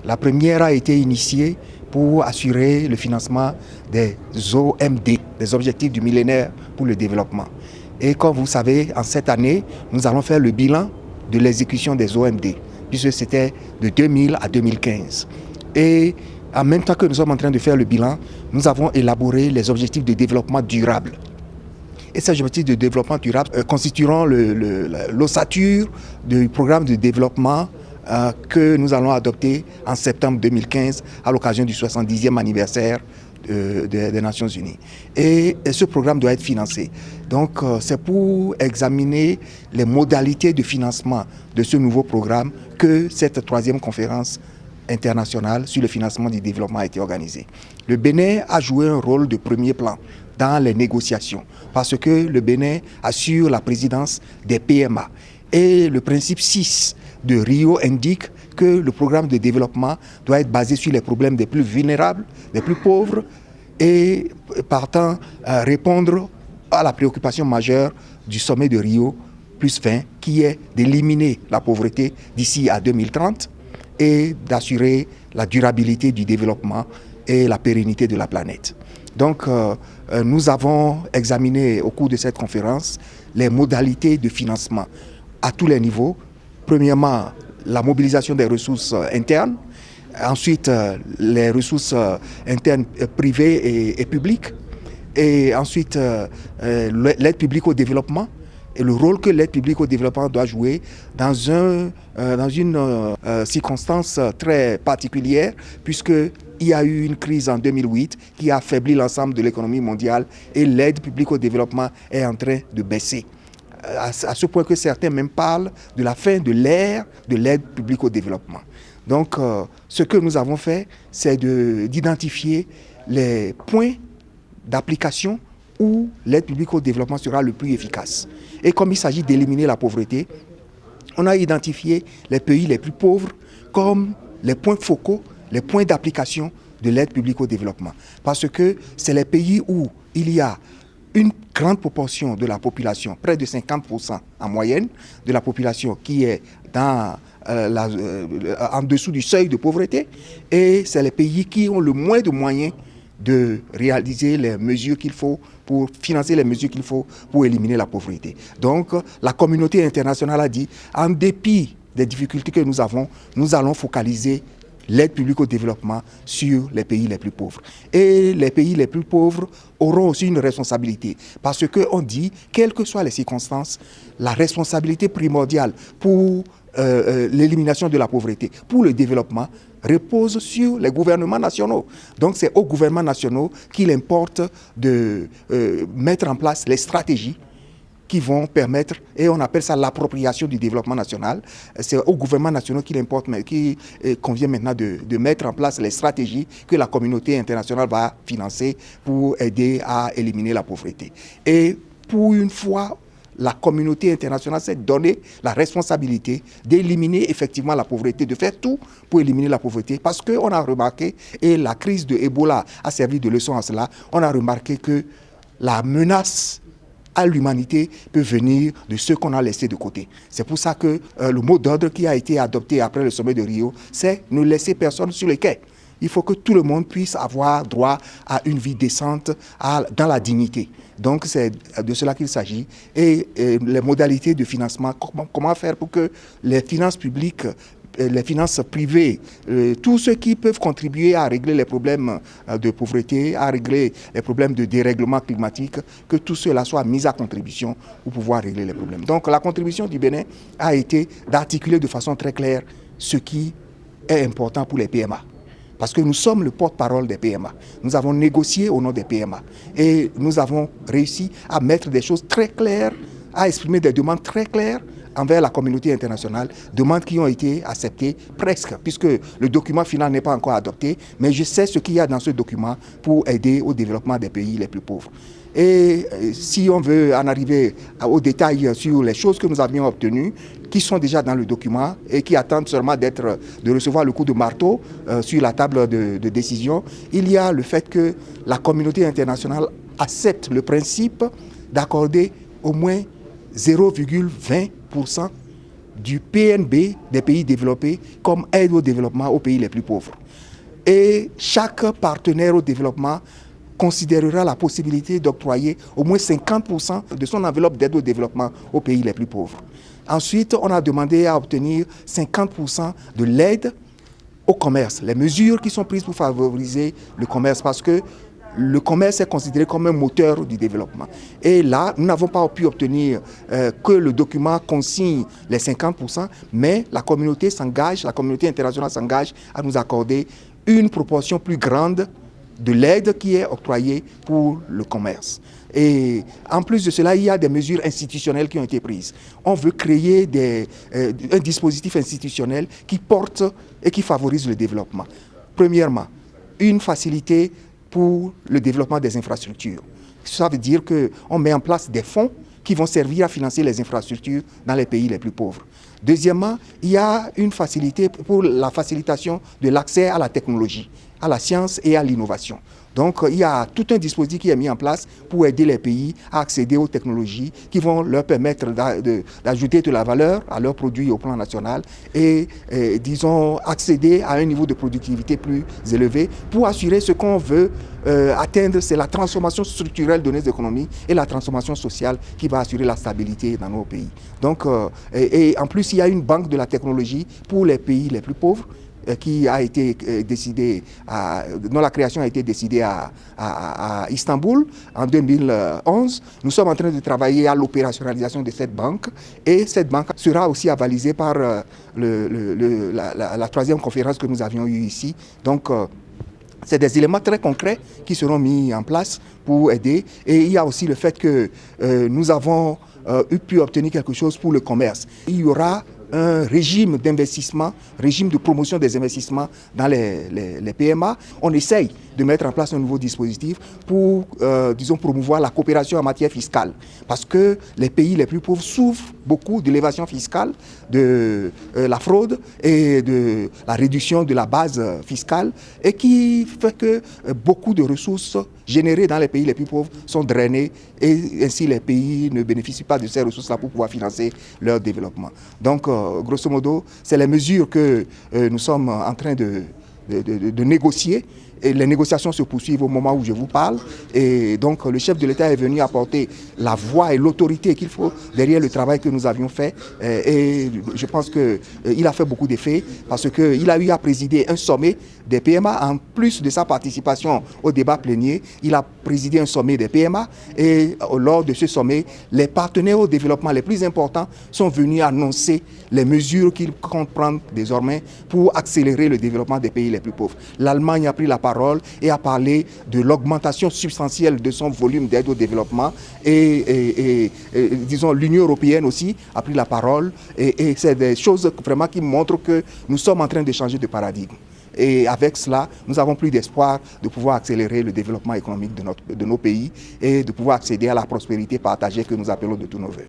La première a été initiée pour assurer le financement des OMD, des objectifs du millénaire pour le développement. Et comme vous savez, en cette année, nous allons faire le bilan de l'exécution des OMD, puisque c'était de 2000 à 2015. Et en même temps que nous sommes en train de faire le bilan, nous avons élaboré les objectifs de développement durable. Et ces objectifs de développement durable constitueront l'ossature du programme de développement que nous allons adopter en septembre 2015 à l'occasion du 70e anniversaire des Nations Unies. Et ce programme doit être financé. Donc c'est pour examiner les modalités de financement de ce nouveau programme que cette troisième conférence internationale sur le financement du développement a été organisée. Le Bénin a joué un rôle de premier plan dans les négociations parce que le Bénin assure la présidence des PMA. Et le principe 6 de Rio indique que le programme de développement doit être basé sur les problèmes des plus vulnérables, des plus pauvres et partant répondre à la préoccupation majeure du sommet de Rio plus 20 qui est d'éliminer la pauvreté d'ici à 2030 et d'assurer la durabilité du développement et la pérennité de la planète. Donc nous avons examiné au cours de cette conférence les modalités de financement à tous les niveaux. Premièrement, la mobilisation des ressources internes, ensuite les ressources internes privées et publiques, et ensuite l'aide publique au développement et le rôle que l'aide publique au développement doit jouer dans une circonstance très particulière, puisqu'il y a eu une crise en 2008 qui a affaibli l'ensemble de l'économie mondiale et l'aide publique au développement est en train de baisser. À ce point que certains même parlent de la fin de l'ère de l'aide publique au développement. Donc, ce que nous avons fait, c'est d'identifier les points d'application où l'aide publique au développement sera le plus efficace. Et comme il s'agit d'éliminer la pauvreté, on a identifié les pays les plus pauvres comme les points focaux, les points d'application de l'aide publique au développement. Parce que c'est les pays où il y a une grande proportion de la population, près de 50% en moyenne, de la population qui est en dessous du seuil de pauvreté, et c'est les pays qui ont le moins de moyens de réaliser les mesures qu'il faut pour financer les mesures qu'il faut pour éliminer la pauvreté. Donc, la communauté internationale a dit, en dépit des difficultés que nous avons, nous allons focaliser l'aide publique au développement sur les pays les plus pauvres. Et les pays les plus pauvres auront aussi une responsabilité. Parce qu'on dit, quelles que soient les circonstances, la responsabilité primordiale pour l'élimination de la pauvreté, pour le développement, repose sur les gouvernements nationaux. Donc c'est aux gouvernements nationaux qu'il importe de mettre en place les stratégies qui vont permettre, et on appelle ça l'appropriation du développement national. C'est aux gouvernements nationaux qu'il convient maintenant de mettre en place les stratégies que la communauté internationale va financer pour aider à éliminer la pauvreté. Et pour une fois, la communauté internationale s'est donné la responsabilité d'éliminer effectivement la pauvreté, de faire tout pour éliminer la pauvreté, parce qu'on a remarqué, et la crise de Ebola a servi de leçon à cela, on a remarqué que la menace à l'humanité peut venir de ceux qu'on a laissés de côté. C'est pour ça que le mot d'ordre qui a été adopté après le sommet de Rio, c'est ne laisser personne sur les quais. Il faut que tout le monde puisse avoir droit à une vie décente, dans la dignité. Donc c'est de cela qu'il s'agit. Et les modalités de financement, comment faire pour que les finances publiques, les finances privées, tous ceux qui peuvent contribuer à régler les problèmes de pauvreté, à régler les problèmes de dérèglement climatique, que tout cela soit mis à contribution pour pouvoir régler les problèmes. Donc la contribution du Bénin a été d'articuler de façon très claire ce qui est important pour les PMA. Parce que nous sommes le porte-parole des PMA. Nous avons négocié au nom des PMA. Et nous avons réussi à mettre des choses très claires, à exprimer des demandes très claires envers la communauté internationale, demandes qui ont été acceptées presque, puisque le document final n'est pas encore adopté, mais je sais ce qu'il y a dans ce document pour aider au développement des pays les plus pauvres. Et si on veut en arriver aux détails sur les choses que nous avions obtenues, qui sont déjà dans le document et qui attendent seulement de recevoir le coup de marteau sur la table de décision, il y a le fait que la communauté internationale accepte le principe d'accorder au moins 0,20% du PNB des pays développés comme aide au développement aux pays les plus pauvres. Et chaque partenaire au développement considérera la possibilité d'octroyer au moins 50% de son enveloppe d'aide au développement aux pays les plus pauvres. Ensuite, on a demandé à obtenir 50% de l'aide au commerce, les mesures qui sont prises pour favoriser le commerce, parce que le commerce est considéré comme un moteur du développement. Et là, nous n'avons pas pu obtenir que le document consigne les 50%, mais la communauté internationale s'engage à nous accorder une proportion plus grande de l'aide qui est octroyée pour le commerce. Et en plus de cela, il y a des mesures institutionnelles qui ont été prises. On veut créer un dispositif institutionnel qui porte et qui favorise le développement. Premièrement, une facilité pour le développement des infrastructures. Ça veut dire qu'on met en place des fonds qui vont servir à financer les infrastructures dans les pays les plus pauvres. Deuxièmement, il y a une facilité pour la facilitation de l'accès à la technologie, à la science et à l'innovation. Donc, il y a tout un dispositif qui est mis en place pour aider les pays à accéder aux technologies qui vont leur permettre d'ajouter de la valeur à leurs produits au plan national et, disons, accéder à un niveau de productivité plus élevé pour assurer ce qu'on veut atteindre, c'est la transformation structurelle de nos économies et la transformation sociale qui va assurer la stabilité dans nos pays. Donc, et en plus, il y a une banque de la technologie pour les pays les plus pauvres qui a été décidé, dont la création a été décidée à Istanbul en 2011. Nous sommes en train de travailler à l'opérationnalisation de cette banque et cette banque sera aussi avalisée par la troisième conférence que nous avions eue ici. Donc, c'est des éléments très concrets qui seront mis en place pour aider. Et il y a aussi le fait que nous avons pu obtenir quelque chose pour le commerce. Il y aura un régime d'investissement, régime de promotion des investissements dans les PMA. On essaye de mettre en place un nouveau dispositif pour, disons, promouvoir la coopération en matière fiscale. Parce que les pays les plus pauvres souffrent beaucoup de l'évasion fiscale, de la fraude et de la réduction de la base fiscale, et qui fait que beaucoup de ressources générées dans les pays les plus pauvres sont drainées, et ainsi les pays ne bénéficient pas de ces ressources-là pour pouvoir financer leur développement. Donc, grosso modo, c'est les mesures que nous sommes en train de négocier. Et les négociations se poursuivent au moment où je vous parle. Et donc, le chef de l'État est venu apporter la voix et l'autorité qu'il faut derrière le travail que nous avions fait. Et je pense qu'il a fait beaucoup d'effets parce qu'il a eu à présider un sommet des PMA. En plus de sa participation au débat plénier, il a présidé un sommet des PMA. Et lors de ce sommet, les partenaires au développement les plus importants sont venus annoncer les mesures qu'ils comptent prendre désormais pour accélérer le développement des pays les plus pauvres. L'Allemagne a pris la parole et a parlé de l'augmentation substantielle de son volume d'aide au développement et disons l'Union européenne aussi a pris la parole et c'est des choses vraiment qui montrent que nous sommes en train de changer de paradigme. Et avec cela, nous avons plus d'espoir de pouvoir accélérer le développement économique de nos pays et de pouvoir accéder à la prospérité partagée que nous appelons de tous nos vœux.